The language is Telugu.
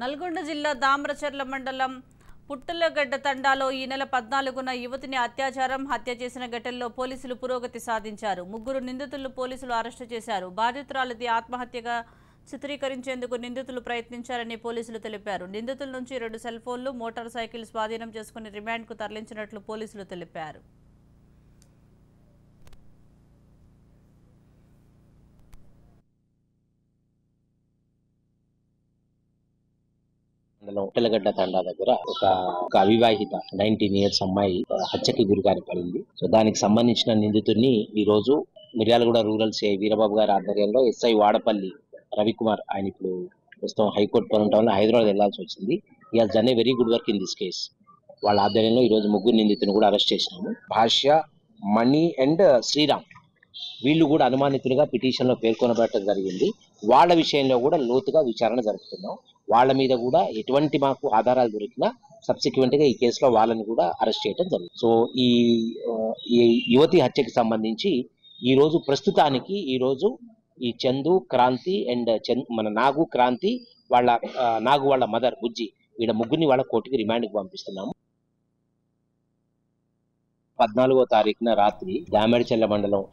నల్గొండ జిల్లా దామరచర్ల మండలం పుట్టలగడ్డ తండాలో ఈ నెల 14న యువతిని అత్యాచారం హత్య చేసిన ఘటనలో పోలీసులు పురోగతి సాధించారు. 3 నిందితులను పోలీసులు అరెస్టు చేశారు. బాధితురాలిది ఆత్మహత్యగా చిత్రీకరించేందుకు నిందితులు ప్రయత్నించారని పోలీసులు తెలిపారు. నిందితుల నుంచి 2 సెల్ ఫోన్లు, మోటార్ సైకిల్ స్వాధీనం చేసుకుని రిమాండ్కు తరలించినట్లు పోలీసులు తెలిపారు. పుట్టలగడ్డ తండా దగ్గర ఒక అవివాహిత 19 ఇయర్స్ అమ్మాయి హత్యకి గురికారి పడింది. సో దానికి సంబంధించిన నిందితుడిని ఈ రోజు మిర్యాలగూడ రూరల్ సిఐ వీరబాబు గారి ఆధ్వర్యంలో ఎస్ఐ వాడపల్లి రవికుమార్, ఆయన ఇప్పుడు ప్రస్తుతం హైకోర్టు పనుంటా వల్ల హైదరాబాద్ వెళ్లాల్సి వచ్చింది. ఈ has done a very good work in this case. వాళ్ళ ఆధ్వర్యంలో ఈ రోజు 3 నిందితులను కూడా అరెస్ట్ చేసినాము. భాష్య, మణి అండ్ శ్రీరామ్ వీళ్ళు కూడా అనుమానితులుగా పిటిషన్ లో పేర్కొనబడటం జరిగింది. వాళ్ళ విషయంలో కూడా లోతుగా విచారణ జరుపుతున్నాం. వాళ్ళ మీద కూడా ఎటువంటి మాకు ఆధారాలు దొరికినా సబ్సిక్వెంట్ గా ఈ కేసులో వాళ్ళని కూడా అరెస్ట్ చేయడం జరిగింది. సో ఈ యువతి హత్యకి సంబంధించి ఈ రోజు ప్రస్తుతానికి ఈ చందు, క్రాంతి అండ్ మన నాగు, క్రాంతి వాళ్ళ నాగు వాళ్ళ మదర్ బుజ్జి, వీళ్ళ 3 వాళ్ళ కోర్టుకి రిమాండ్కి పంపిస్తున్నాము. 14వ తారీఖున రాత్రి దామరచర్ల మండలం